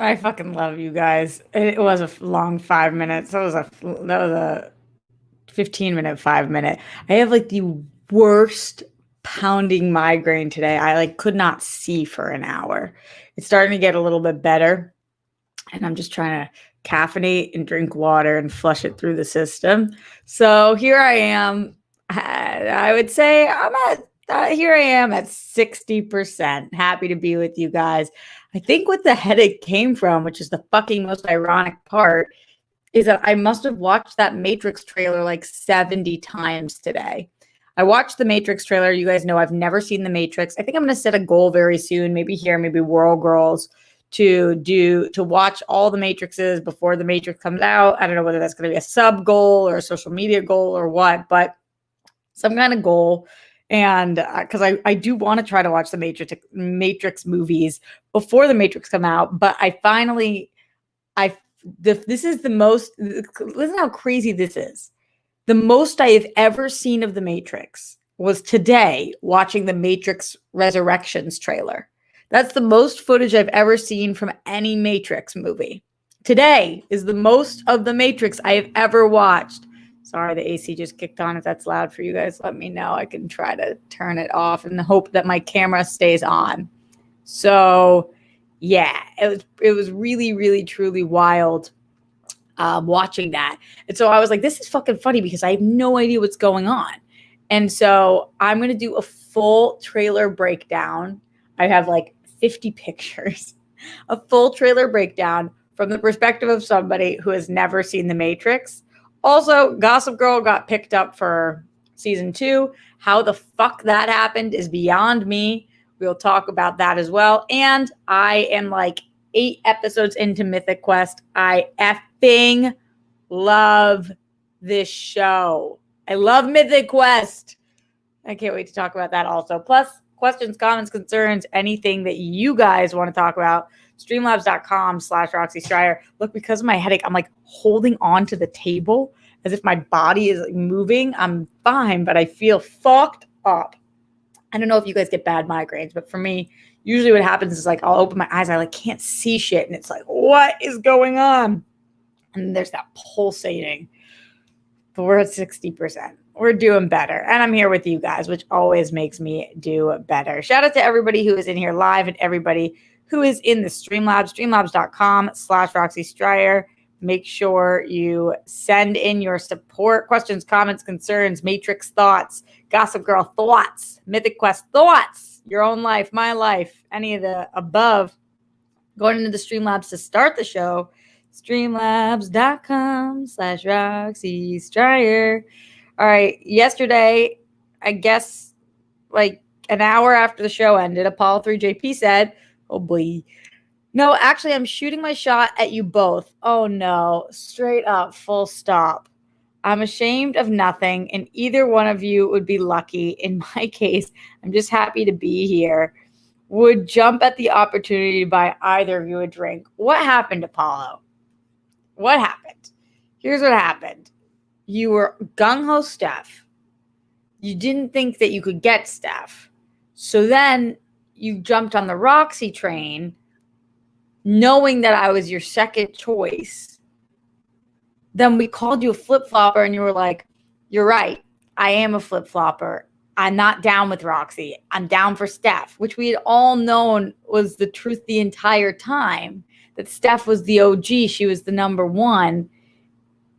I fucking love you guys. It was a long 5 minutes. That was a 15-minute 5 minute. I have like the worst pounding migraine today. I like could not see for an hour. It's starting to get a little bit better, and I'm just trying to caffeinate and drink water and flush it through the system. So here I am. I would say here I am at 60%. Happy to be with you guys. I think what the headache came from, which is the fucking most ironic part, is that I must have watched that Matrix trailer like 70 times today. I watched the Matrix trailer. You guys know I've never seen the Matrix. I think I'm going to set a goal very soon, maybe here, maybe World Girls, to watch all the Matrixes before the Matrix comes out. I don't know whether that's going to be a sub goal or a social media goal or what, but some kind of goal. And because I do want to try to watch the Matrix movies before the Matrix come out, but this is the most. Listen how crazy this is. The most I have ever seen of the Matrix was today watching the Matrix Resurrections trailer. That's the most footage I've ever seen from any Matrix movie. Today is the most of the Matrix I have ever watched. Sorry, the AC just kicked on. If that's loud for you guys, let me know. I can try to turn it off in the hope that my camera stays on. So, yeah, it was really, really, truly wild watching that. And so I was like, this is fucking funny because I have no idea what's going on. And so I'm going to do a full trailer breakdown. I have like 50 pictures, a full trailer breakdown from the perspective of somebody who has never seen The Matrix. Also, Gossip Girl got picked up for season 2. How the fuck that happened is beyond me. We'll talk about that as well. And I am like 8 episodes into Mythic Quest. I effing love this show. I love Mythic Quest. I can't wait to talk about that also. Plus, questions, comments, concerns, anything that you guys want to talk about. Streamlabs.com/Roxy Striar. Look, because of my headache, I'm like holding on to the table as if my body is like moving. I'm fine, but I feel fucked up. I don't know if you guys get bad migraines, but for me, usually what happens is like I'll open my eyes, I like can't see shit, and it's like, what is going on? And there's that pulsating. But we're at 60%. We're doing better. And I'm here with you guys, which always makes me do better. Shout out to everybody who is in here live and everybody who is in the Streamlabs, streamlabs.com/Roxy Striar. Make sure you send in your support, questions, comments, concerns, Matrix thoughts, Gossip Girl thoughts, Mythic Quest thoughts, your own life, my life, any of the above. Going into the Streamlabs to start the show, streamlabs.com/Roxy Striar. All right, yesterday, I guess like an hour after the show ended, Apollo 3 JP said, oh boy. No, actually, I'm shooting my shot at you both. Oh no, straight up, full stop. I'm ashamed of nothing, and either one of you would be lucky. In my case, I'm just happy to be here. Would jump at the opportunity to buy either of you a drink. What happened, Apollo? What happened? Here's what happened. You were gung-ho Steph. You didn't think that you could get Steph. So then you jumped on the Roxy train, knowing that I was your second choice. Then we called you a flip-flopper, and you were like, you're right. I am a flip-flopper. I'm not down with Roxy. I'm down for Steph, which we had all known was the truth the entire time, that Steph was the OG. She was the number one.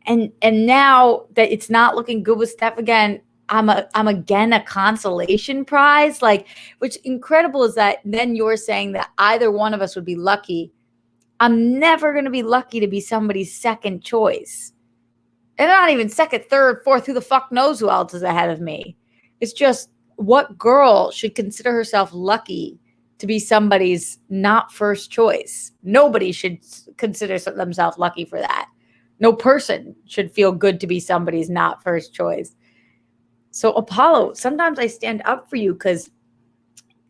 And now that it's not looking good with Steph again, I'm again a consolation prize. Like, what's incredible is that then you're saying that either one of us would be lucky. I'm never going to be lucky to be somebody's second choice. And not even second, third, fourth, who the fuck knows who else is ahead of me. It's just, what girl should consider herself lucky to be somebody's not first choice? Nobody should consider themselves lucky for that. No person should feel good to be somebody's not first choice. So Apollo, sometimes I stand up for you because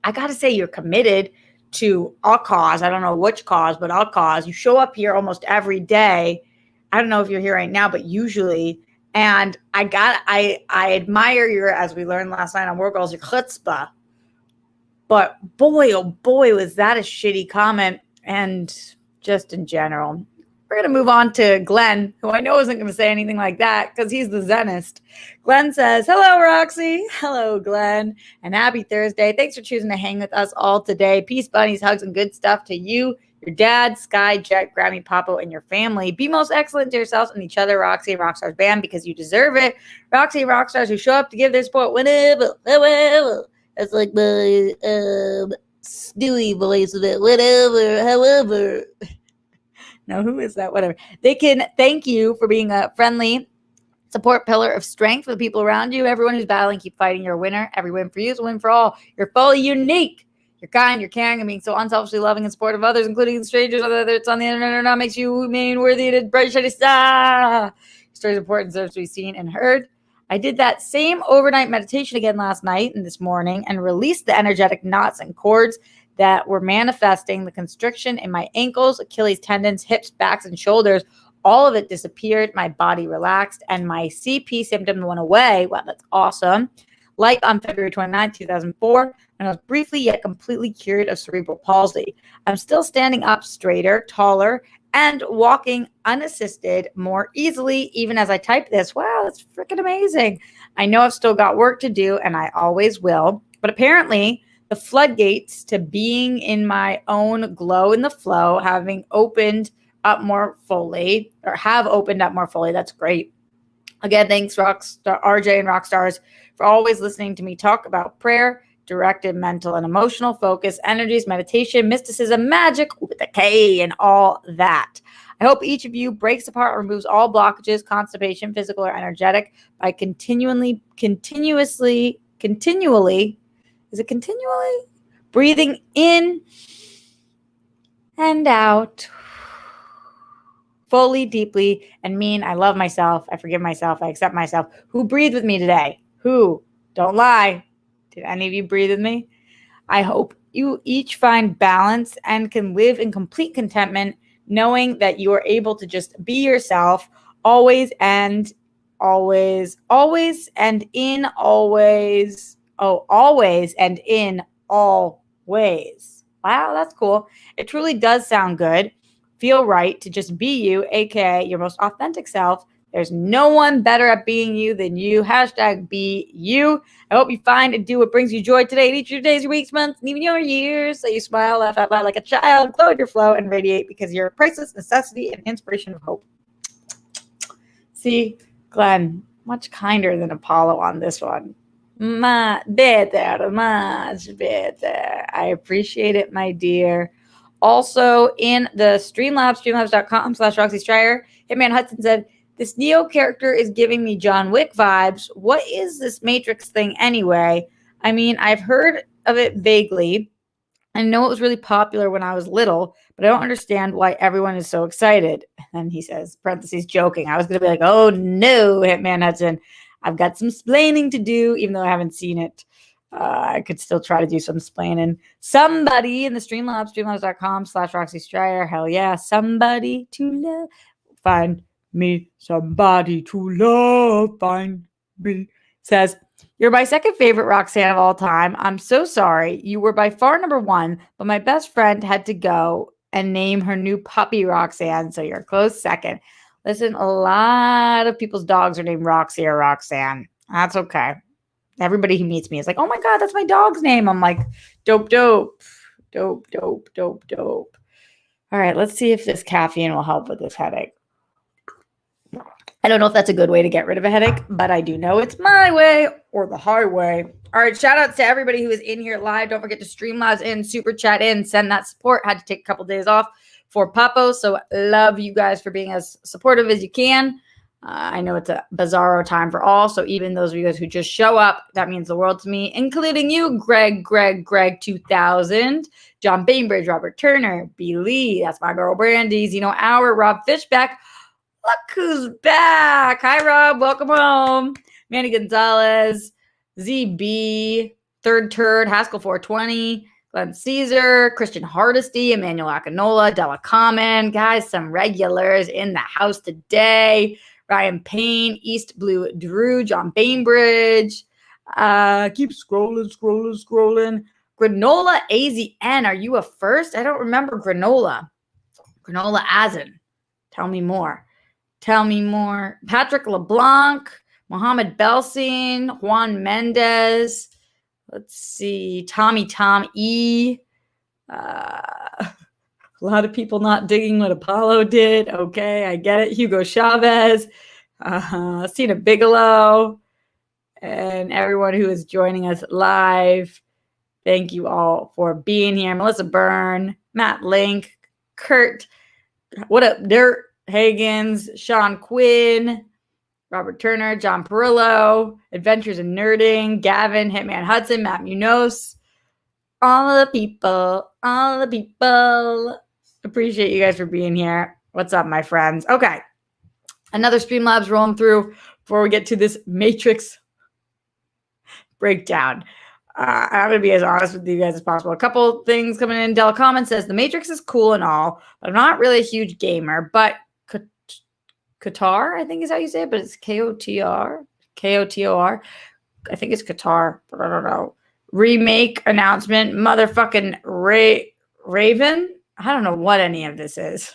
I got to say you're committed to a cause. I don't know which cause, but a cause. You show up here almost every day. I don't know if you're here right now, but usually. And I admire your, as we learned last night on War Girls, your chutzpah. But boy, oh boy, was that a shitty comment. And just in general. We're going to move on to Glenn, who I know isn't going to say anything like that because he's the Zenist. Glenn says, hello, Roxy. Hello, Glenn. And happy Thursday. Thanks for choosing to hang with us all today. Peace, bunnies, hugs, and good stuff to you, your dad, Sky, Jet, Grammy, Papo, and your family. Be most excellent to yourselves and each other, Roxy and Rockstars band, because you deserve it. Roxy and Rockstars who show up to give their support whenever. That's like my Stewie voice of it. Whatever, however. No, who is that? Whatever. They can thank you for being a friendly support pillar of strength for the people around you. Everyone who's battling, keep fighting. You're a winner. Every win for you is a win for all. You're fully unique. You're kind, you're caring, and being so unselfishly loving and supportive of others, including strangers, whether it's on the internet or not, makes you remain worthy to bright, shiny star. Your story's important, deserves to be seen and heard. I did that same overnight meditation again last night and this morning and released the energetic knots and cords that were manifesting the constriction in my ankles, Achilles tendons, hips, backs, and shoulders. All of it disappeared. My body relaxed and my CP symptom went away. Wow, that's awesome. Like on February 29th, 2004, and I was briefly yet completely cured of cerebral palsy. I'm still standing up straighter, taller, and walking unassisted more easily, even as I type this. Wow, that's freaking amazing. I know I've still got work to do, and I always will. But apparently, the floodgates to being in my own glow in the flow having opened up more fully, or have opened up more fully. That's great. Again, thanks Rockstar, RJ and Rockstars for always listening to me talk about prayer, directed mental and emotional focus, energies, meditation, mysticism, magic with a K, and all that. I hope each of you breaks apart, removes all blockages, constipation, physical or energetic, by continually, is it continually? Breathing in and out fully, deeply, and mean. I love myself. I forgive myself. I accept myself. Who breathed with me today? Who? Don't lie. Did any of you breathe with me? I hope you each find balance and can live in complete contentment, knowing that you are able to just be yourself always and always, always and in always. Oh, always and in all ways. Wow, that's cool. It truly does sound good. Feel right to just be you, aka your most authentic self. There's no one better at being you than you. Hashtag be you. I hope you find and do what brings you joy today in each of your days, your weeks, months, and even your years. So you smile, laugh out loud like a child, glow at your flow, and radiate because you're a priceless necessity and inspiration of hope. See, Glenn, much kinder than Apollo on this one. Much better. I appreciate it, my dear. Also in the Streamlabs, streamlabs.com/Roxy Stryer, Hitman Hudson said, this Neo character is giving me John Wick vibes. What is this Matrix thing anyway? I mean, I've heard of it vaguely. I know it was really popular when I was little, but I don't understand why everyone is so excited. And he says, parentheses, joking. I was going to be like, oh no, Hitman Hudson. I've got some splaining to do, even though I haven't seen it. I could still try to do some splaining. Somebody in the Streamlabs, streamlabs.com/Roxy Stryer. Hell yeah. Somebody to love. Find me somebody to love. Find me. Says, you're my second favorite Roxanne of all time. I'm so sorry. You were by far number one, but my best friend had to go and name her new puppy Roxanne, so you're a close second. Listen, a lot of people's dogs are named Roxy or Roxanne. That's okay. Everybody who meets me is like, oh my God, that's my dog's name. I'm like, dope, dope, dope, dope, dope, dope. All right, let's see if this caffeine will help with this headache. I don't know if that's a good way to get rid of a headache, but I do know it's my way or the highway. All right, shout out to everybody who is in here live. Don't forget to Streamlabs in, super chat in, send that support. Had to take a couple days off for Papo, so love you guys for being as supportive as you can. I know it's a bizarro time for all, so even those of you guys who just show up, that means the world to me, including you, Greg 2000, John Bainbridge, Robert Turner, B. Lee, that's my girl Brandy, Zeno Hour, Rob Fishback. Look who's back. Hi, Rob. Welcome home. Manny Gonzalez, ZB, Third Turd, Haskell 420, Glenn Caesar, Christian Hardesty, Emmanuel Akinola, Della Common. Guys, some regulars in the house today. Ryan Payne, East Blue Drew, John Bainbridge. Keep scrolling. Granola AZN, are you a first? I don't remember Granola. Granola Azen. Tell me more. Patrick LeBlanc, Mohammed Belsin, Juan Mendez. Let's see. Tommy Tom E. A lot of people not digging what Apollo did. Okay, I get it. Hugo Chavez, Cena Bigelow, and everyone who is joining us live. Thank you all for being here. Melissa Byrne, Matt Link, Kurt, what up, Dirt, Higgins, Sean Quinn, Robert Turner, John Perillo, Adventures in Nerding, Gavin, Hitman Hudson, Matt Munoz, all the people. Appreciate you guys for being here. What's up, my friends? Okay, another Streamlabs rolling through before we get to this Matrix breakdown. I'm going to be as honest with you guys as possible. A couple things coming in. Della Common says, the Matrix is cool and all, but I'm not really a huge gamer. But Qatar, I think is how you say it, but it's K-O-T-O-R. I think it's Qatar, but I don't know. Remake announcement. Motherfucking Raven. I don't know what any of this is.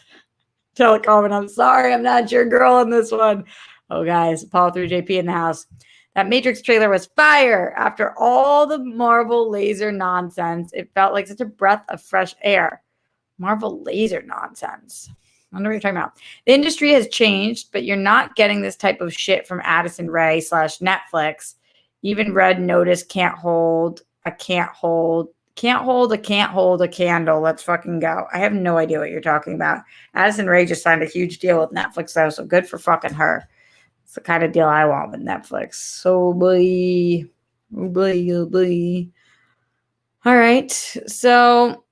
Telecommon, I'm sorry. I'm not your girl on this one. Oh, guys. Apollo 3JP in the house. That Matrix trailer was fire. After all the Marvel laser nonsense, it felt like such a breath of fresh air. Marvel laser nonsense. I don't know what you're talking about. The industry has changed, but you're not getting this type of shit from Addison Rae / Netflix. Even Red Notice can't hold a candle. Let's fucking go. I have no idea what you're talking about. Addison Rae just signed a huge deal with Netflix, though, so good for fucking her. It's the kind of deal I want with Netflix. So, boy. All right. So,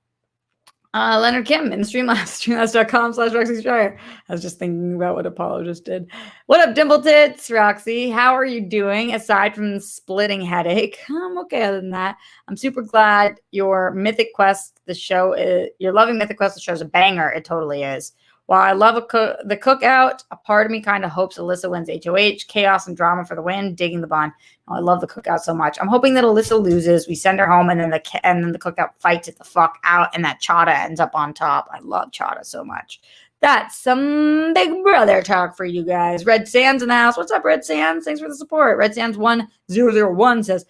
Leonard Kim in streamlabs.com/RoxyStryer. I was just thinking about what Apollo just did. What up, Dimple Tits, Roxy? How are you doing aside from the splitting headache? I'm okay other than that. I'm super glad your Mythic Quest, you're loving Mythic Quest. The show's a banger. It totally is. While I love the cookout, a part of me kind of hopes Alyssa wins HOH. Chaos and drama for the win. Digging the bond. Oh, I love the cookout so much. I'm hoping that Alyssa loses. We send her home, and then the cookout fights it the fuck out, and that Chada ends up on top. I love Chada so much. That's some Big Brother talk for you guys. Red Sands in the house. What's up, Red Sands? Thanks for the support. Red Sands 1001 says,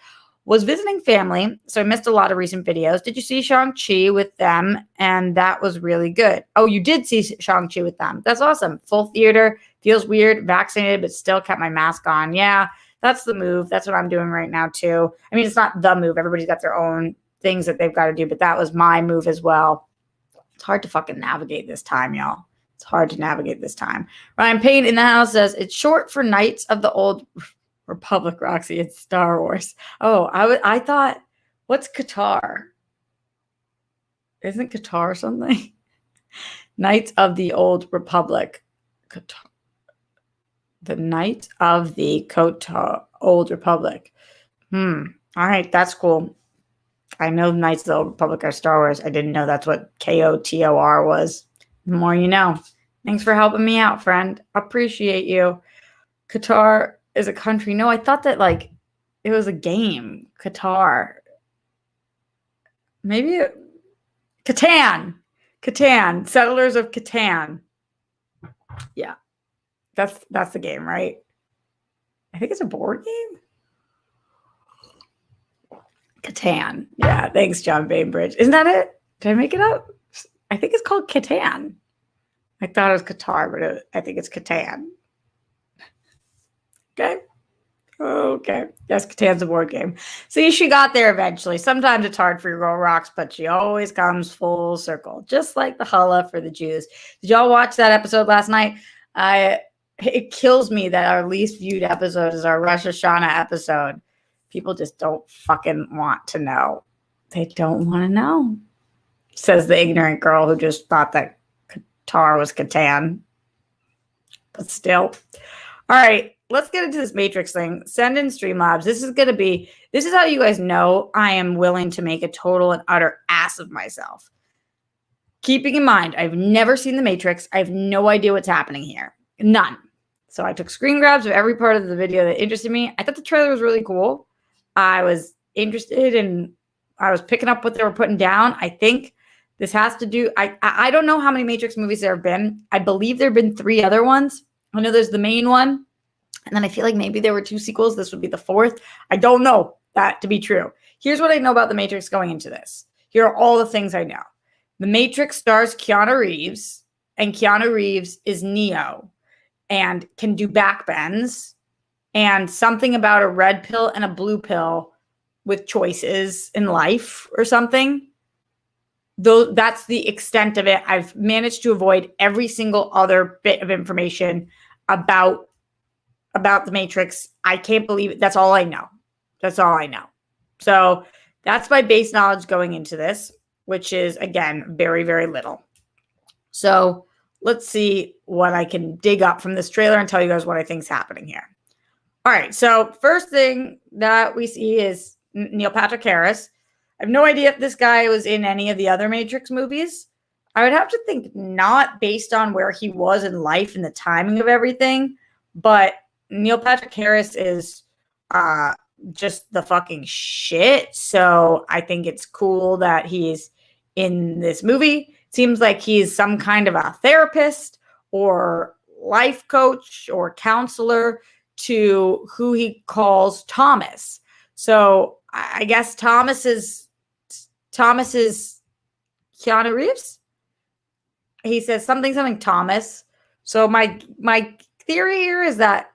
was visiting family, so I missed a lot of recent videos. Did you see Shang-Chi with them? And that was really good. Oh, you did see Shang-Chi with them. That's awesome. Full theater. Feels weird. Vaccinated, but still kept my mask on. Yeah, that's the move. That's what I'm doing right now, too. I mean, it's not the move. Everybody's got their own things that they've got to do, but that was my move as well. It's hard to fucking navigate this time, y'all. It's hard to navigate this time. Ryan Payne in the house says, it's short for Knights of the Old Republic, Roxy. It's Star Wars. Oh, I thought, what's Qatar? Isn't Qatar something? Knights of the Old Republic. Qatar. The Knights of the Old Republic. All right, that's cool. I know Knights of the Old Republic are Star Wars. I didn't know that's what KOTOR was. The more you know. Thanks for helping me out, friend. Appreciate you. Qatar is a country. No, I thought that it was a game. Qatar. Maybe Catan. Settlers of Catan. Yeah. That's the game, right? I think it's a board game. Catan. Yeah, thanks, John Bainbridge. Isn't that it? Did I make it up? I think it's called Catan. I thought it was Qatar, but I think it's Catan. Okay. Yes, Catan's a board game. See, she got there eventually. Sometimes it's hard for your girl Rocks, but she always comes full circle, just like the Hulla for the Jews. Did y'all watch that episode last night? It kills me that our least viewed episode is our Rosh Hashanah episode. People just don't fucking want to know. They don't want to know, says the ignorant girl who just thought that Qatar was Catan. But still. All right. let's get into this Matrix thing. Send in Streamlabs. This is how you guys know I am willing to make a total and utter ass of myself. Keeping in mind, I've never seen The Matrix. I have no idea what's happening here. None. So I took screen grabs of every part of the video that interested me. I thought the trailer was really cool. I was interested and I was picking up what they were putting down. I think this has to do, I don't know how many Matrix movies there have been. I believe there have been 3 other ones. I know there's the main one. And then I feel like maybe there were 2 sequels. This would be the 4th. I don't know that to be true. Here's what I know about The Matrix going into this. Here are all the things I know. The Matrix stars Keanu Reeves, and Keanu Reeves is Neo and can do backbends, and something about a red pill and a blue pill with choices in life or something. Though that's the extent of it. I've managed to avoid every single other bit of information about The Matrix. I can't believe it. That's all I know. That's all I know. So that's my base knowledge going into this, which is, again, very, very little. So let's see what I can dig up from this trailer and tell you guys what I think is happening here. All right, so first thing that we see is Neil Patrick Harris. I have no idea if this guy was in any of the other Matrix movies. I would have to think not, based on where he was in life and the timing of everything, but Neil Patrick Harris is just the fucking shit. So I think it's cool that he's in this movie. Seems like he's some kind of a therapist or life coach or counselor to who he calls Thomas. So I guess Thomas is Keanu Reeves. He says something Thomas. So my theory here is that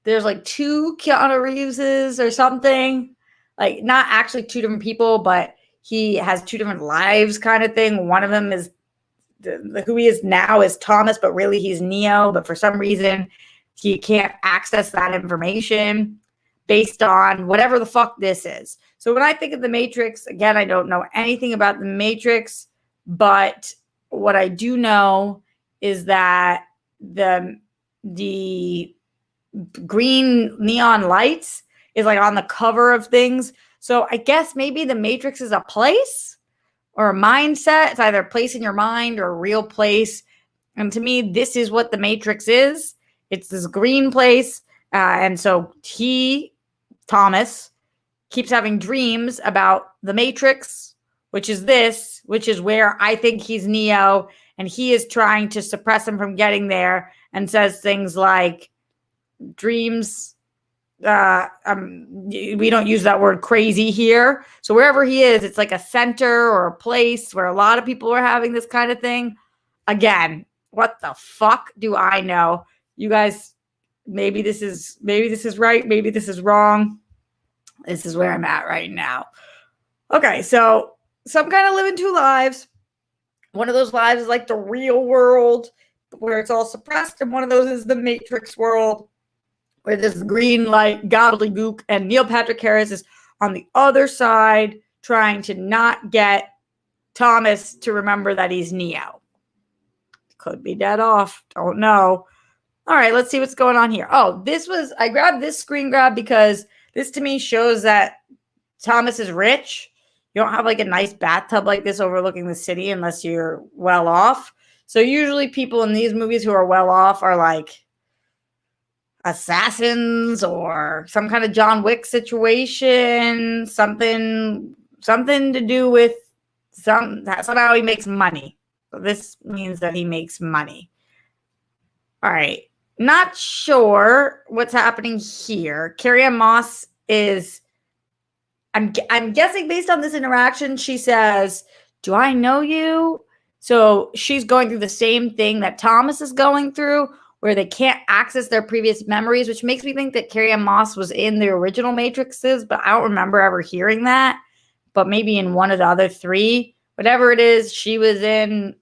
there's like 2 Keanu Reeveses or something. Like, not actually 2 different people, but he has 2 different lives kind of thing. One of them is who he is now is Thomas, but really he's Neo. But for some reason, he can't access that information based on whatever the fuck this is. So when I think of The Matrix, again, I don't know anything about The Matrix, but what I do know is that the green neon lights is like on the cover of things. So I guess maybe The Matrix is a place or a mindset. It's either a place in your mind or a real place. And to me, this is what The Matrix is. It's this green place. And so Thomas, keeps having dreams about The Matrix, which is where I think he's Neo. And he is trying to suppress him from getting there and says things like, dreams, we don't use that word crazy here. So wherever he is, it's like a center or a place where a lot of people are having this kind of thing. Again, what the fuck do I know? You guys, maybe this is right, maybe this is wrong. This is where I'm at right now. Okay, so some kind of living 2 lives. One of those lives is like the real world where it's all suppressed, and one of those is the Matrix world, where this green light gobbledygook, and Neil Patrick Harris is on the other side trying to not get Thomas to remember that he's Neo. Could be dead off. Don't know. All right, let's see what's going on here. Oh, I grabbed this screen grab because this to me shows that Thomas is rich. You don't have like a nice bathtub like this overlooking the city unless you're well off. So usually people in these movies who are well off are like assassins or some kind of John Wick situation, something to do with somehow he makes money. So this means that he makes money. All right. Not sure what's happening here. Carrie-Anne Moss is, I'm guessing based on this interaction, she says, "Do I know you?" So she's going through the same thing that Thomas is going through, where they can't access their previous memories, which makes me think that Carrie-Anne Moss was in the original Matrixes, but I don't remember ever hearing that. But maybe in one of the other 3, whatever it is, she was in.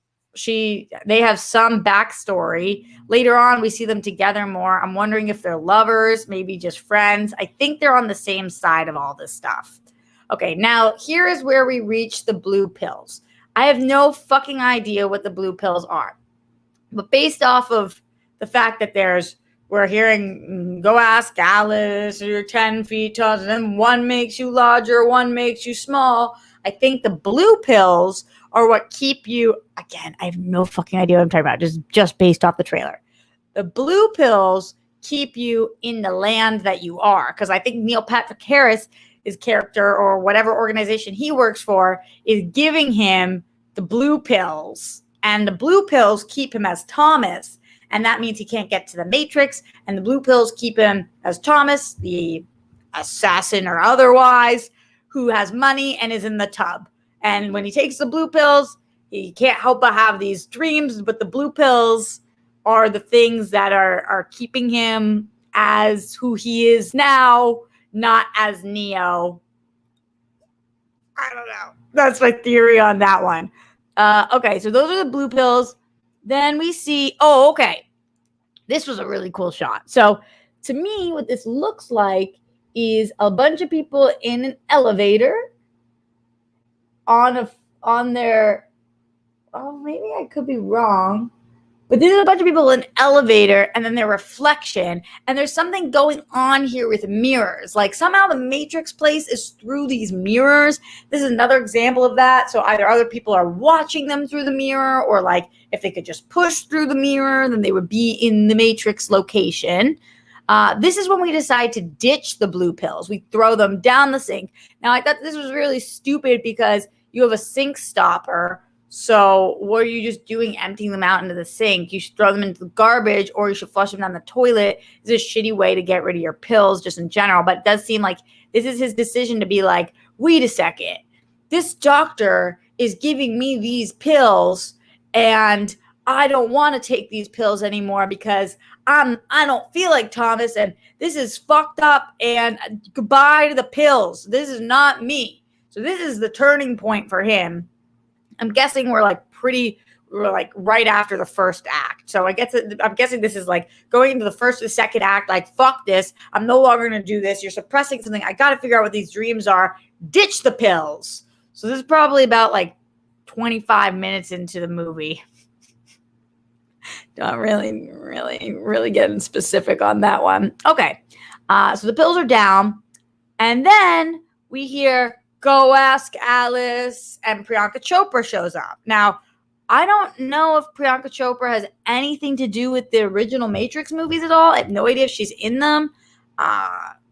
They have some backstory. Later on, we see them together more. I'm wondering if they're lovers, maybe just friends. I think they're on the same side of all this stuff. Okay, now here is where we reach the blue pills. I have no fucking idea what the blue pills are. But based off of the fact that there's we're hearing, go ask Alice, you're 10 feet tall, and then one makes you larger, one makes you small. I think the blue pills are what keep you, again, I have no fucking idea what I'm talking about, just based off the trailer. The blue pills keep you in the land that you are. Because I think Neil Patrick Harris, his character or whatever organization he works for, is giving him the blue pills. And the blue pills keep him as Thomas. And that means he can't get to the Matrix. And the blue pills keep him as Thomas, the assassin or otherwise, who has money and is in the tub. And when he takes the blue pills, he can't help but have these dreams. But the blue pills are the things that are keeping him as who he is now, not as Neo. I don't know. That's my theory on that one. Okay, so those are the blue pills. Then we see, okay. This was a really cool shot. So to me, what this looks like is a bunch of people in an elevator on their, maybe I could be wrong. But this is a bunch of people in an elevator and then their reflection. And there's something going on here with mirrors. Like somehow the Matrix place is through these mirrors. This is another example of that. So either other people are watching them through the mirror, or like if they could just push through the mirror, then they would be in the Matrix location. This is when we decide to ditch the blue pills. We throw them down the sink. Now, I thought this was really stupid because you have a sink stopper. So what are you just doing, emptying them out into the sink? You should throw them into the garbage, or you should flush them down the toilet. It's a shitty way to get rid of your pills just in general. But it does seem like this is his decision to be like, wait a second. This doctor is giving me these pills and I don't want to take these pills anymore because I don't feel like Thomas, and this is fucked up, and goodbye to the pills. This is not me. So this is the turning point for him. I'm guessing we're like right after the first act. So I'm guessing this is like going into the first or the second act, like, fuck this. I'm no longer going to do this. You're suppressing something. I got to figure out what these dreams are. Ditch the pills. So this is probably about like 25 minutes into the movie. Not really getting specific on that one. Okay. So the pills are down. And then we hear, go ask Alice, and Priyanka Chopra shows up. Now, I don't know if Priyanka Chopra has anything to do with the original Matrix movies at all. I have no idea if she's in them.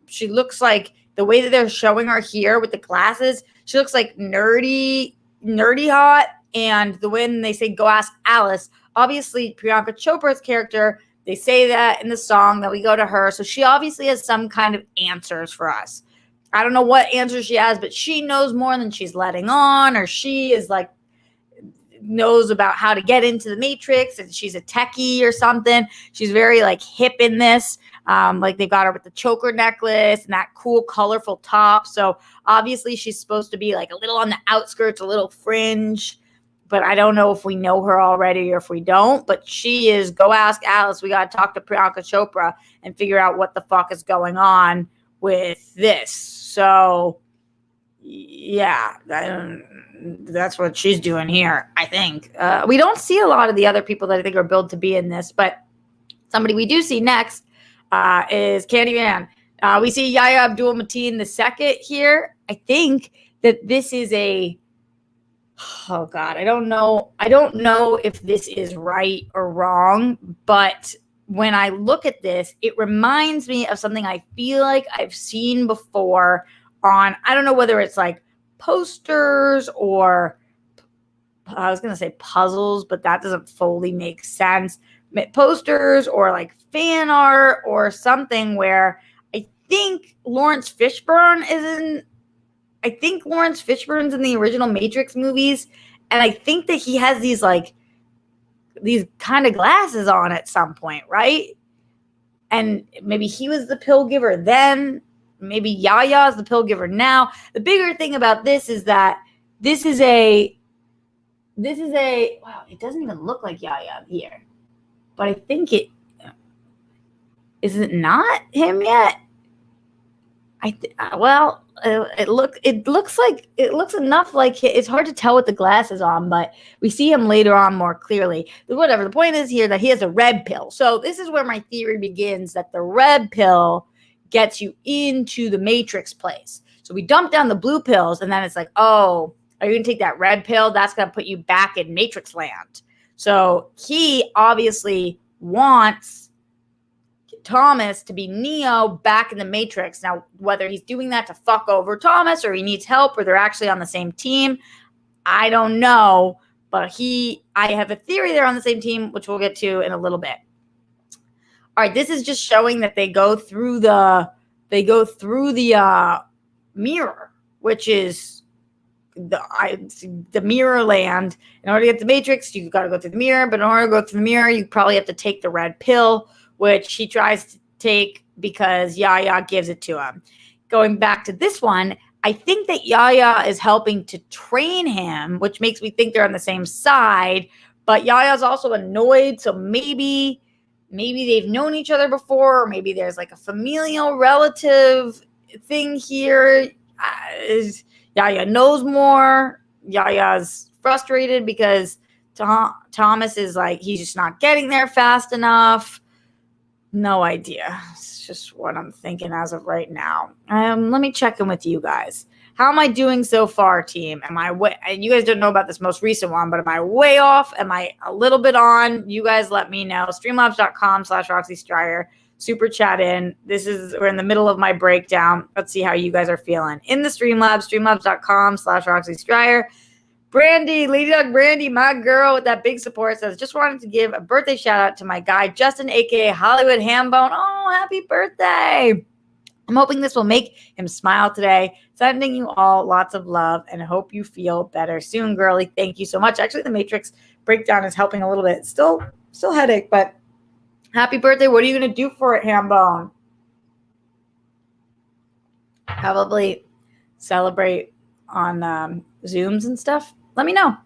She looks like, the way that they're showing her here with the glasses, she looks like nerdy hot. And the when they say, go ask Alice, obviously Priyanka Chopra's character, they say that in the song that we go to her. So she obviously has some kind of answers for us. I don't know what answer she has, but she knows more than she's letting on, or she is like, knows about how to get into the Matrix, and she's a techie or something. She's very like hip in this. Like they've got her with the choker necklace and that cool, colorful top. So obviously she's supposed to be like a little on the outskirts, a little fringe, but I don't know if we know her already or if we don't, but she is, go ask Alice. We got to talk to Priyanka Chopra and figure out what the fuck is going on with this. So yeah, that's what she's doing here, I think. We don't see a lot of the other people that I think are billed to be in this, but somebody we do see next is Candyman. We see Yahya Abdul-Mateen II here. I think that this is oh God, I don't know if this is right or wrong, but when I look at this, it reminds me of something I feel like I've seen before on, I don't know whether it's like posters or, I was going to say puzzles, but that doesn't fully make sense. Posters or like fan art or something where I think Lawrence Fishburne's in the original Matrix movies. And I think that he has these kind of glasses on at some point, right? And maybe he was the pill giver then. Maybe Yahya is the pill giver now. The bigger thing about this is that this is a wow, it doesn't even look like Yahya here. But I think is it not him yet? It looks enough like it's hard to tell with the glasses on, but we see him later on more clearly. But whatever. The point is here that he has a red pill. So this is where my theory begins, that the red pill gets you into the Matrix place. So we dump down the blue pills, and then it's like, oh, are you going to take that red pill? That's going to put you back in Matrix land. So he obviously wants Thomas to be Neo back in the Matrix. Now, whether he's doing that to fuck over Thomas or he needs help or they're actually on the same team, I don't know. But I have a theory they're on the same team, which we'll get to in a little bit. All right, this is just showing that they go through the mirror, which is the mirror land. In order to get the Matrix, you got to go through the mirror. But in order to go through the mirror, you probably have to take the red pill, which he tries to take because Yahya gives it to him. Going back to this one, I think that Yahya is helping to train him, which makes me think they're on the same side. But Yahya's also annoyed, so maybe they've known each other before, or maybe there's like a familial relative thing here. Yahya knows more. Yahya's frustrated because Thomas is like, he's just not getting there fast enough. No idea. It's just what I'm thinking as of right now. Let me check in with you guys. How am I doing so far, team? Am I way? You guys don't know about this most recent one, but am I way off? Am I a little bit on? You guys let me know. Streamlabs.com/Roxy Striar. Super chat in. We're in the middle of my breakdown. Let's see how you guys are feeling. In the Streamlabs, streamlabs.com/Roxy Striar. Brandy, Lady Dog Brandy, my girl with that big support, says, just wanted to give a birthday shout out to my guy, Justin, aka Hollywood Hambone. Oh, happy birthday. I'm hoping this will make him smile today. Sending you all lots of love and hope you feel better soon, girly. Thank you so much. Actually, the Matrix breakdown is helping a little bit. Still headache, but happy birthday. What are you going to do for it, Hambone? Probably celebrate on Zooms and stuff. Let me know.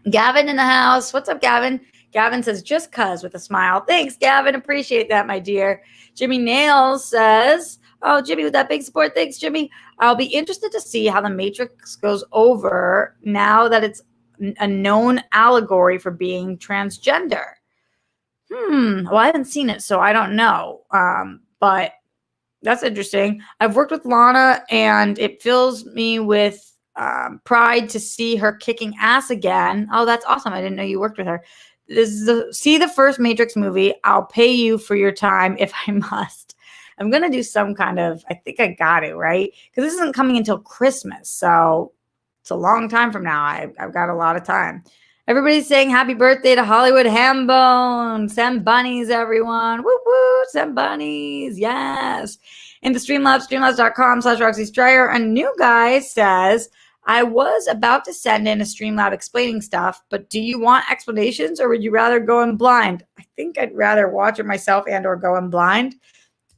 Gavin in the house. What's up, Gavin? Gavin says, just cuz with a smile. Thanks, Gavin. Appreciate that, my dear. Jimmy Nails says, oh, Jimmy with that big support. Thanks, Jimmy. I'll be interested to see how the Matrix goes over now that it's a known allegory for being transgender. Well, I haven't seen it, so I don't know. But that's interesting. I've worked with Lana, and it fills me with pride to see her kicking ass again. Oh, that's awesome. I didn't know you worked with her. See the first Matrix movie. I'll pay you for your time if I must. I'm going to do some kind of, I think I got it, right? Because this isn't coming until Christmas. So it's a long time from now. I've got a lot of time. Everybody's saying happy birthday to Hollywood Hambone. Send bunnies, everyone. Woo woo, send bunnies. Yes. In the Streamlabs, streamlabs.com/Roxy Striar. A new guy says, I was about to send in a Streamlab explaining stuff, but do you want explanations or would you rather go in blind? I think I'd rather watch it myself and or go in blind.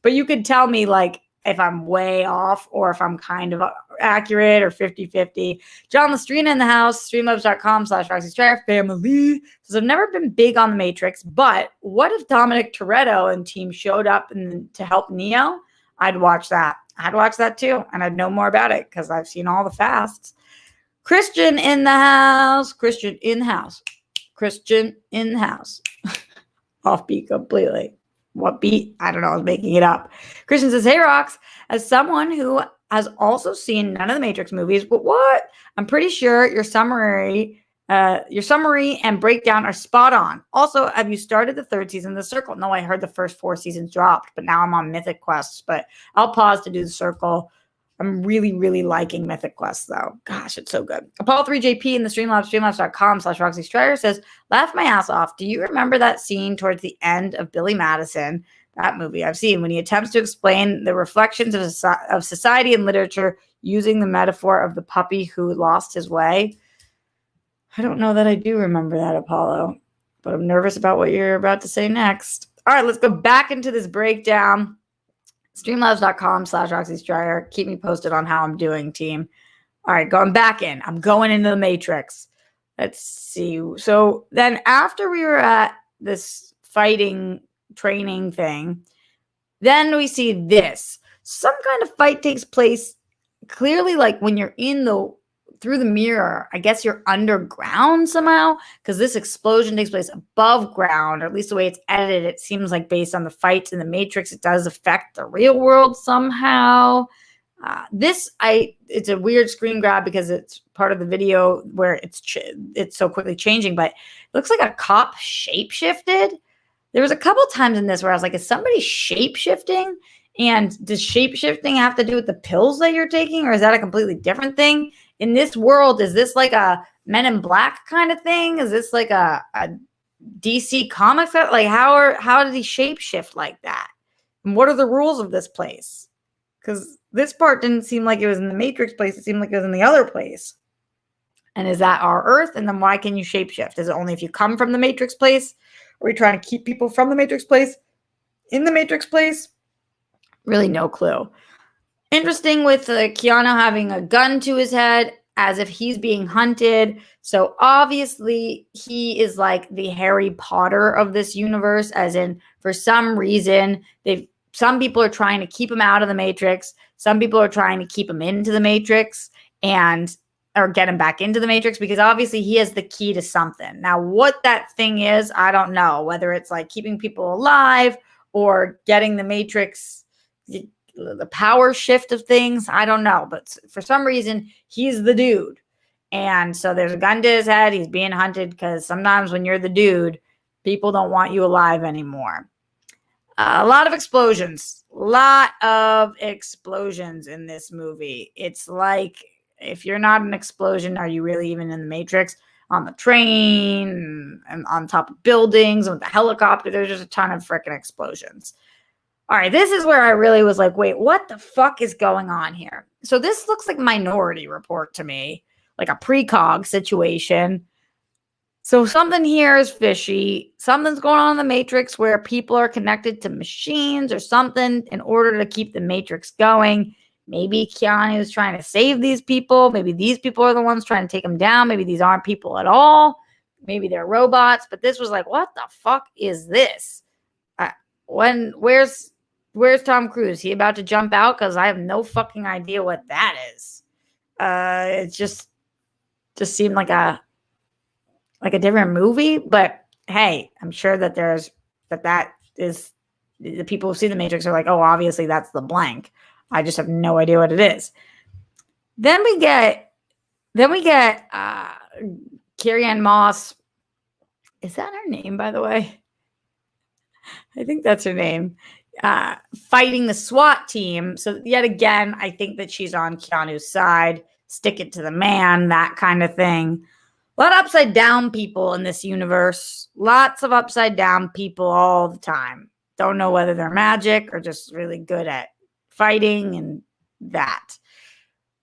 But you could tell me like if I'm way off or if I'm kind of accurate or 50-50. John Lestrina in the house, streamlabs.com/Roxy Striar family. Says, I've never been big on the Matrix, but what if Dominic Toretto and team showed up to help Neo? I'd watch that. I'd watch that too. And I'd know more about it because I've seen all the fasts. Christian in the house. Christian in the house. Christian in the house. Offbeat completely. What beat? I don't know. I was making it up. Christian says, hey, Rox, as someone who has also seen none of the Matrix movies, but what? I'm pretty sure your summary and breakdown are spot on. Also, have you started the third season of The Circle? No, I heard the first 4 seasons dropped, but now I'm on Mythic Quest. But I'll pause to do The Circle. I'm really, really liking Mythic Quest, though. Gosh, it's so good. Apollo3JP in the Streamlabs, streamlabs.com/Roxy Striar says, laugh my ass off. Do you remember that scene towards the end of Billy Madison, that movie I've seen, when he attempts to explain the reflections of society and literature using the metaphor of the puppy who lost his way? I don't know that I do remember that, Apollo, but I'm nervous about what you're about to say next. All right, let's go back into this breakdown. Streamlabs.com/Roxy Striar. Keep me posted on how I'm doing, team. All right, going back in. I'm going into the Matrix. Let's see. So then after we were at this fighting training thing, then we see this. some kind of fight takes place. Clearly, like when you're through the mirror, I guess you're underground somehow, because this explosion takes place above ground, or at least the way it's edited, it seems like based on the fights in the Matrix, it does affect the real world somehow. It's a weird screen grab because it's part of the video where it's so quickly changing, but it looks like a cop shape-shifted. There was a couple times in this where I was like, is somebody shape-shifting? And does shape-shifting have to do with the pills that you're taking, or is that a completely different thing? In this world, is this like a Men in Black kind of thing? Is this like a DC Comics? Like how did he shapeshift like that? And what are the rules of this place? Because this part didn't seem like it was in the Matrix place. It seemed like it was in the other place. And is that our Earth? And then why can you shapeshift? Is it only if you come from the Matrix place? Are we trying to keep people from the Matrix place in the Matrix place? Really no clue. Interesting with Keanu having a gun to his head as if he's being hunted. So obviously he is like the Harry Potter of this universe, as in for some reason some people are trying to keep him out of the Matrix. Some people are trying to keep him into the Matrix or get him back into the Matrix, because obviously he has the key to something. Now, what that thing is, I don't know. Whether it's like keeping people alive or getting the Matrix, the power shift of things, I don't know. But for some reason, he's the dude. And so there's a gun to his head. He's being hunted because sometimes when you're the dude, people don't want you alive anymore. A lot of explosions. In this movie. It's like, if you're not an explosion, are you really even in the Matrix? On the train and on top of buildings and with the helicopter, there's just a ton of freaking explosions. All right, this is where I really was like, wait, what the fuck is going on here? So this looks like Minority Report to me, like a precog situation. So something here is fishy. Something's going on in the Matrix where people are connected to machines or something in order to keep the Matrix going. Maybe Keanu is trying to save these people. Maybe these people are the ones trying to take him down. Maybe these aren't people at all. Maybe they're robots. But this was like, what the fuck is this? Where's Tom Cruise? He about to jump out? Because I have no fucking idea what that is. It just seemed like a different movie. But hey, I'm sure that that is the people who see the Matrix are like, oh, obviously that's the blank. I just have no idea what it is. Then we get Carrie-Anne Moss. Is that her name, by the way? I think that's her name. Fighting the SWAT team. So yet again, I think that she's on Keanu's side. Stick it to the man, that kind of thing. A lot of upside down people in this universe. Lots of upside down people all the time. Don't know whether they're magic or just really good at fighting and that.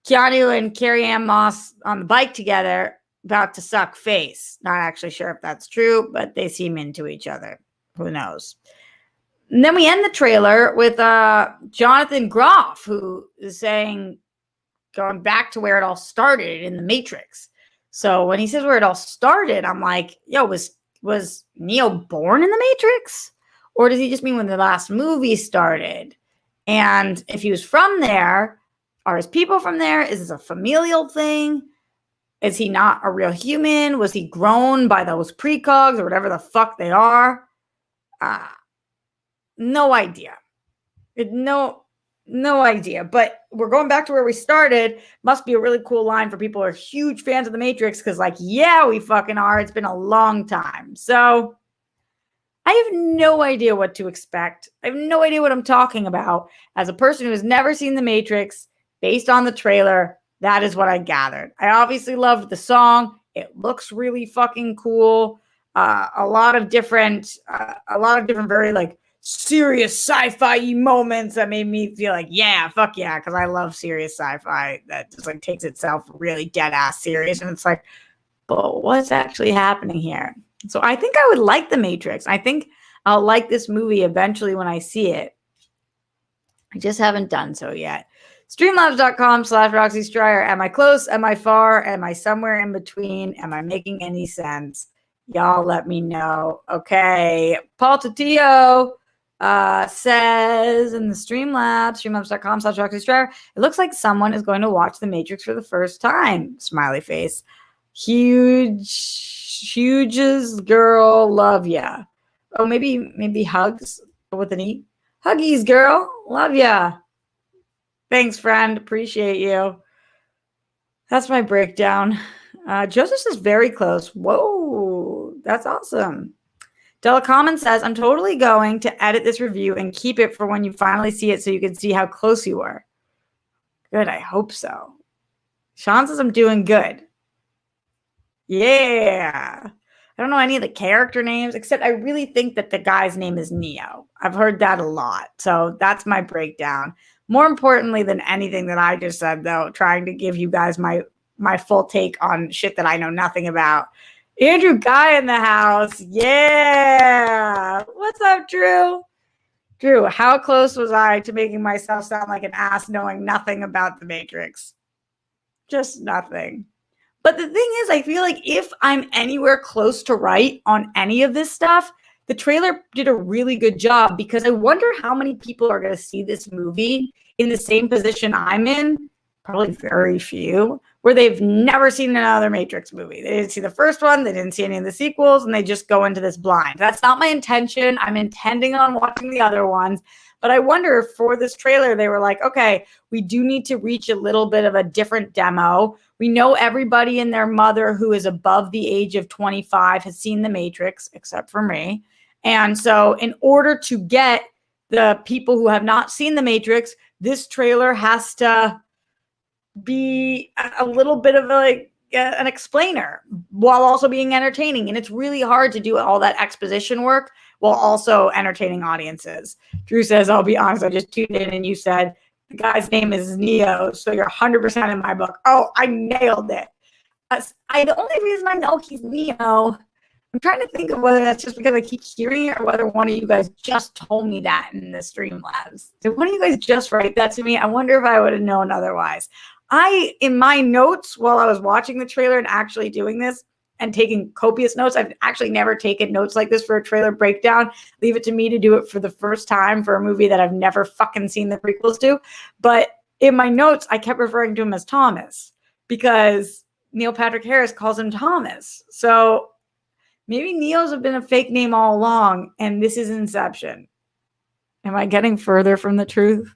Keanu and Carrie-Anne Moss on the bike together, about to suck face. Not actually sure if that's true, but they seem into each other. Who knows? And then we end the trailer with Jonathan Groff, who is saying, going back to where it all started in the Matrix. So when he says where it all started, I'm like, yo, was Neo born in the Matrix? Or does he just mean when the last movie started? And if he was from there, are his people from there? Is this a familial thing? Is he not a real human? Was he grown by those precogs or whatever the fuck they are? No idea. No idea. But we're going back to where we started. Must be a really cool line for people who are huge fans of the Matrix, because like, yeah, we fucking are. It's been a long time. So I have no idea what to expect. I have no idea what I'm talking about. As a person who has never seen The Matrix, based on the trailer, that is what I gathered. I obviously loved the song. It looks really fucking cool. A lot of different very like serious sci-fi moments that made me feel like, yeah, fuck yeah, because I love serious sci-fi that just like takes itself really dead ass serious, and it's like, but what's actually happening here? So I think I would like The Matrix. I think I'll like this movie eventually when I see it. I just haven't done so yet. Streamlabs.com/Roxy Stryer. Am I close? Am I far? Am I somewhere in between? Am I making any sense? Y'all let me know. Okay. Paul Tatillo Says in the streamlabs.com/RoxyStryer, it looks like someone is going to watch The Matrix for the first time. Smiley face. Huge's girl, love ya. Oh, maybe hugs with an E. Huggies, girl, love ya. Thanks, friend. Appreciate you. That's my breakdown. Joseph is very close. Whoa, that's awesome. Della Common says, I'm totally going to edit this review and keep it for when you finally see it so you can see how close you were. Good, I hope so. Sean says I'm doing good. Yeah. I don't know any of the character names, except I really think that the guy's name is Neo. I've heard that a lot. So that's my breakdown. More importantly than anything that I just said, though, trying to give you guys my full take on shit that I know nothing about. Andrew Guy in the house. Yeah. What's up, Drew? Drew, how close was I to making myself sound like an ass knowing nothing about The Matrix? Just nothing. But the thing is, I feel like if I'm anywhere close to right on any of this stuff, the trailer did a really good job, because I wonder how many people are going to see this movie in the same position I'm in. Probably very few, where they've never seen another Matrix movie. They didn't see the first one, they didn't see any of the sequels, and they just go into this blind. That's not my intention. I'm intending on watching the other ones. But I wonder if for this trailer, they were like, okay, we do need to reach a little bit of a different demo. We know everybody and their mother who is above the age of 25 has seen The Matrix, except for me. And so in order to get the people who have not seen The Matrix, this trailer has to be a little bit of an explainer while also being entertaining. And it's really hard to do all that exposition work while also entertaining audiences. Drew says, I'll be honest, I just tuned in and you said the guy's name is Neo, so you're 100% in my book. Oh, I nailed it. The only reason I know he's Neo, I'm trying to think of whether that's just because I keep hearing it or whether one of you guys just told me that in the Streamlabs. Did one of you guys just write that to me? I wonder if I would have known otherwise. In my notes while I was watching the trailer and actually doing this and taking copious notes, I've actually never taken notes like this for a trailer breakdown. Leave it to me to do it for the first time for a movie that I've never fucking seen the prequels to. But in my notes, I kept referring to him as Thomas because Neil Patrick Harris calls him Thomas. So maybe Neo's have been a fake name all along, and this is Inception. Am I getting further from the truth?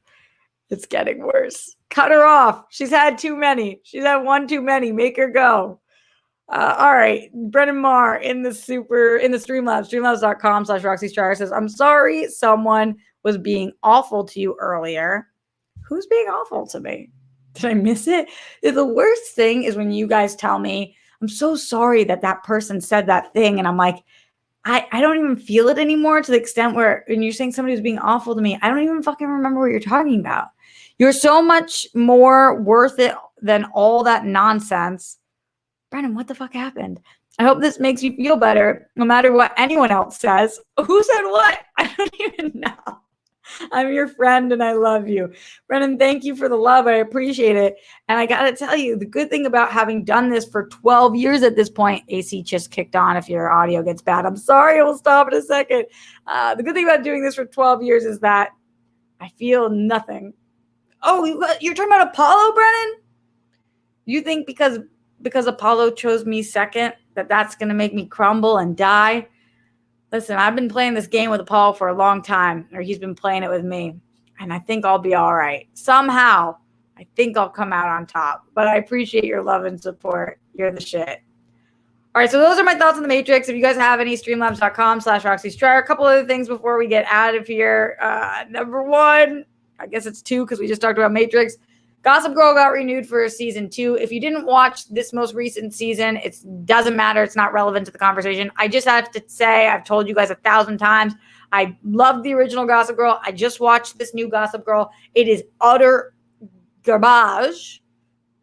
It's getting worse. Cut her off. She's had too many. She's had one too many. Make her go. All right. Brennan Marr in the Streamlabs, streamlabs.com/RoxyStryer says, I'm sorry someone was being awful to you earlier. Who's being awful to me? Did I miss it? The worst thing is when you guys tell me, I'm so sorry that person said that thing. And I'm like, I don't even feel it anymore, to the extent where when you're saying somebody was being awful to me, I don't even fucking remember what you're talking about. You're so much more worth it than all that nonsense. Brennan, what the fuck happened? I hope this makes you feel better, no matter what anyone else says. Who said what? I don't even know. I'm your friend and I love you. Brennan, thank you for the love. I appreciate it. And I got to tell you, the good thing about having done this for 12 years at this point, AC just kicked on if your audio gets bad. I'm sorry, we'll stop in a second. The good thing about doing this for 12 years is that I feel nothing. Oh, you're talking about Apollo, Brennan? You think because Apollo chose me second, that's going to make me crumble and die? Listen, I've been playing this game with Apollo for a long time, or he's been playing it with me, and I think I'll be all right. Somehow, I think I'll come out on top, but I appreciate your love and support. You're the shit. All right, so those are my thoughts on The Matrix. If you guys have any, streamlabs.com/RoxyStryer. A couple other things before we get out of here. Number one, I guess it's two because we just talked about Matrix. Gossip Girl got renewed for season 2. If you didn't watch this most recent season, it doesn't matter. It's not relevant to the conversation. I just have to say, I've told you guys 1,000 times, I loved the original Gossip Girl. I just watched this new Gossip Girl. It is utter garbage.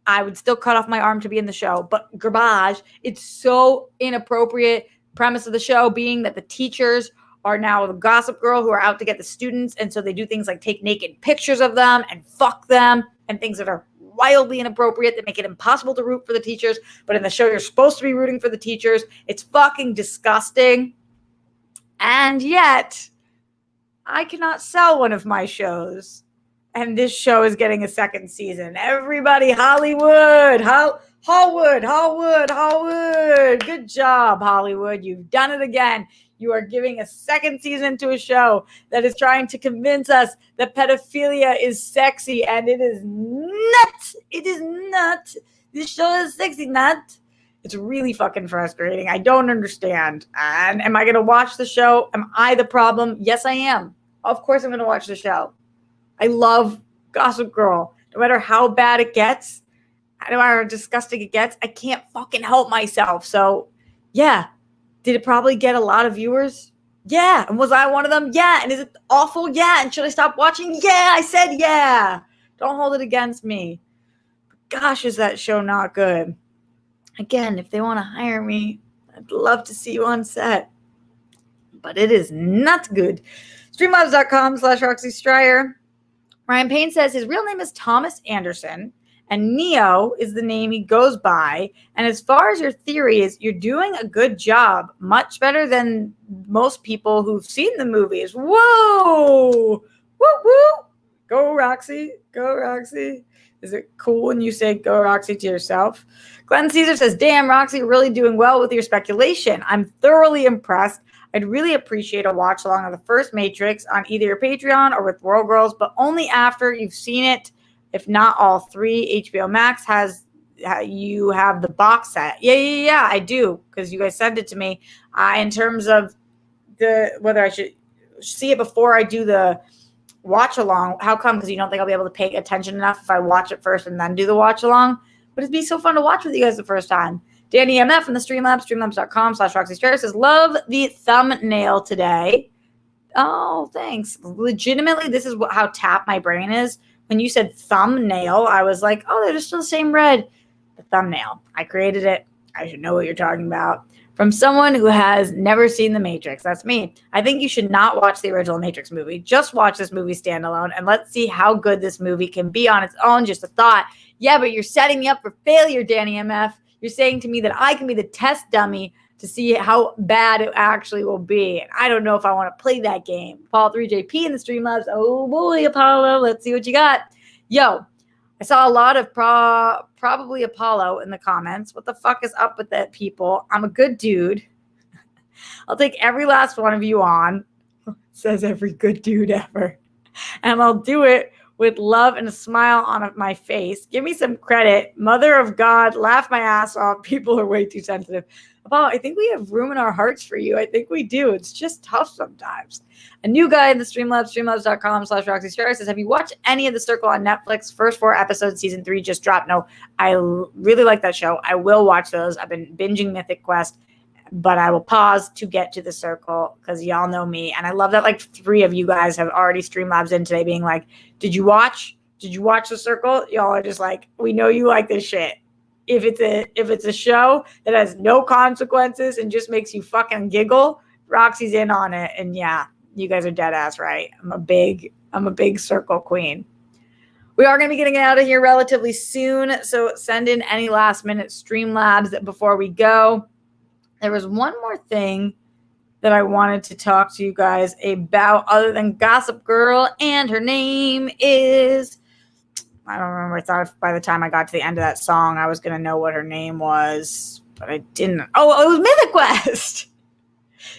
I would still cut off my arm to be in the show, but garbage. It's so inappropriate. Premise of the show being that the teachers are now the Gossip Girl who are out to get the students. And so they do things like take naked pictures of them and fuck them and things that are wildly inappropriate that make it impossible to root for the teachers. But in the show, you're supposed to be rooting for the teachers. It's fucking disgusting. And yet, I cannot sell one of my shows. And this show is getting a second season. Everybody, Hollywood, Hollywood. Good job, Hollywood. You've done it again. You are giving a second season to a show that is trying to convince us that pedophilia is sexy, and it is not. It is not. This show is sexy, not. It's really fucking frustrating. I don't understand. And am I going to watch the show? Am I the problem? Yes, I am. Of course I'm going to watch the show. I love Gossip Girl. No matter how bad it gets, no matter how disgusting it gets, I can't fucking help myself. So, yeah. Did it probably get a lot of viewers? Yeah. And was I one of them? Yeah. And is it awful? Yeah. And should I stop watching? Yeah. I said yeah. Don't hold it against me. But gosh, is that show not good. Again, if they want to hire me, I'd love to see you on set. But it is not good. Streamlabs.com/Roxy Stryer. Ryan Payne says his real name is Thomas Anderson, and Neo is the name he goes by. And as far as your theory is, you're doing a good job, much better than most people who've seen the movies. Whoa! Woo woo! Go Roxy! Go Roxy! Is it cool when you say go Roxy to yourself? Glenn Caesar says, damn, Roxy, you're really doing well with your speculation. I'm thoroughly impressed. I'd really appreciate a watch along of the first Matrix on either your Patreon or with World Girls, but only after you've seen it. If not all three, HBO Max you have the box set. Yeah, I do, because you guys sent it to me. In terms of whether I should see it before I do the watch along. How come? Because you don't think I'll be able to pay attention enough if I watch it first and then do the watch along? But it'd be so fun to watch with you guys the first time. Danny MF from the Streamlabs, streamlabs.com/Roxy Stryer says, love the thumbnail today. Oh, thanks. Legitimately, this is how tapped my brain is. When you said thumbnail, I was like, oh, they're just the same red. The thumbnail. I created it. I should know what you're talking about. From someone who has never seen The Matrix. That's me. I think you should not watch the original Matrix movie. Just watch this movie standalone, and let's see how good this movie can be on its own. Just a thought. Yeah, but you're setting me up for failure, Danny MF. You're saying to me that I can be the test dummy to see how bad it actually will be. And I don't know if I want to play that game. Paul 3JP in the Streamlabs. Oh boy, Apollo. Let's see what you got. Yo, I saw a lot of probably Apollo in the comments. What the fuck is up with that, people? I'm a good dude. I'll take every last one of you on. Says every good dude ever. And I'll do it with love and a smile on my face. Give me some credit. Mother of God, laugh my ass off. People are way too sensitive. Apollo, I think we have room in our hearts for you. I think we do. It's just tough sometimes. A new guy in the Streamlabs, streamlabs.com/Roxy Stryer says, have you watched any of The Circle on Netflix? First 4 episodes, season 3 just dropped. No, I really like that show. I will watch those. I've been binging Mythic Quest, but I will pause to get to The Circle because y'all know me. And I love that like 3 of you guys have already Streamlabs in today being like, did you watch The Circle? Y'all are just like, we know you like this shit. If it's a show that has no consequences and just makes you fucking giggle, Roxy's in on it. And yeah, you guys are dead ass right. I'm a big Circle queen. We are going to be getting out of here relatively soon, so send in any last minute Streamlabs before we go. There was one more thing that I wanted to talk to you guys about other than Gossip Girl, and her name is, I don't remember. I thought by the time I got to the end of that song, I was going to know what her name was, but I didn't. Oh, it was Mythic Quest.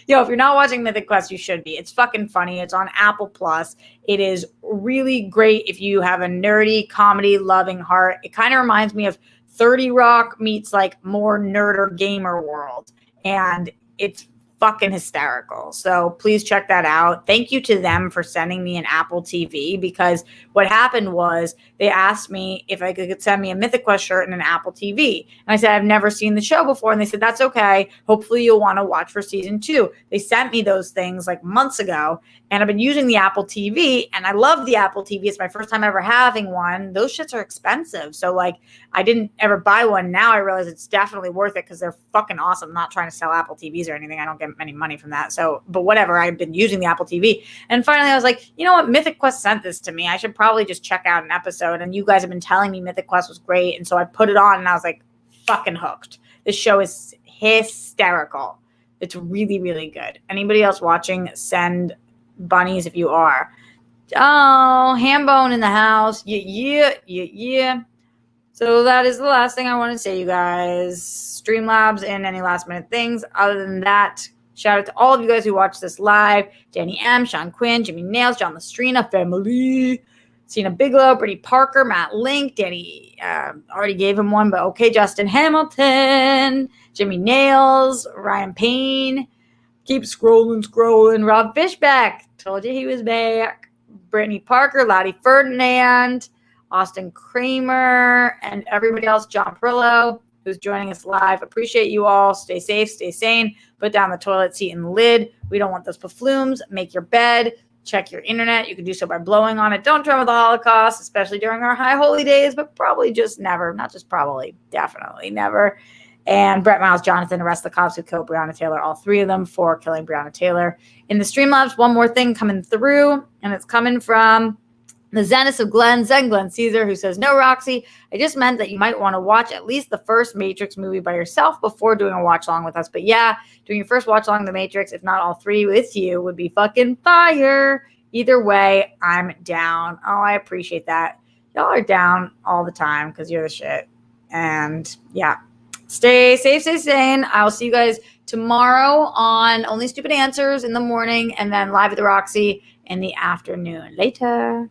Yo, if you're not watching Mythic Quest, you should be. It's fucking funny. It's on Apple Plus. It is really great if you have a nerdy, comedy-loving heart. It kind of reminds me of 30 Rock meets like more nerder gamer world. And it's fucking hysterical. So please check that out. Thank you to them for sending me an Apple TV, because what happened was they asked me if I could send me a Mythic Quest shirt and an Apple TV. And I said, I've never seen the show before. And they said, that's okay. Hopefully you'll want to watch for season 2. They sent me those things like months ago, and I've been using the Apple TV, and I love the Apple TV. It's my first time ever having one. Those shits are expensive. So like I didn't ever buy one. Now I realize it's definitely worth it because they're fucking awesome. I'm not trying to sell Apple TVs or anything. I don't get any money from that. So, but whatever, I've been using the Apple TV. And finally I was like, you know what? Mythic Quest sent this to me. I should probably just check out an episode. And you guys have been telling me Mythic Quest was great. And so I put it on and I was like, fucking hooked. This show is hysterical. It's really, really good. Anybody else watching, send bunnies if you are. Oh, Hambone in the house. Yeah. So that is the last thing I want to say, you guys. Streamlabs and any last minute things. Other than that, shout out to all of you guys who watched this live. Danny M, Sean Quinn, Jimmy Nails, John Lestrina, family. Cena Bigelow, Brittany Parker, Matt Link, Danny, already gave him one, but okay, Justin Hamilton, Jimmy Nails, Ryan Payne, keep scrolling, Rob Fishback, told you he was back, Brittany Parker, Lottie Ferdinand, Austin Kramer, and everybody else, John Perillo, who's joining us live. Appreciate you all. Stay safe, stay sane, put down the toilet seat and lid. We don't want those perflumes. Make your bed. Check your internet. You can do so by blowing on it. Don't dream of the Holocaust, especially during our high holy days, but probably just never. Not just probably, definitely never. And Brett Miles, Jonathan, arrest the cops who killed Breonna Taylor, all three of them for killing Breonna Taylor. In the Streamlabs, one more thing coming through, and it's coming from the Zenith of Glenn Caesar, who says, no, Roxy, I just meant that you might want to watch at least the first Matrix movie by yourself before doing a watch along with us. But yeah, doing your first watch along the Matrix, if not all three with you, would be fucking fire. Either way, I'm down. Oh, I appreciate that. Y'all are down all the time because you're the shit. And yeah, stay safe, stay sane. I'll see you guys tomorrow on Only Stupid Answers in the morning and then live at the Roxy in the afternoon. Later.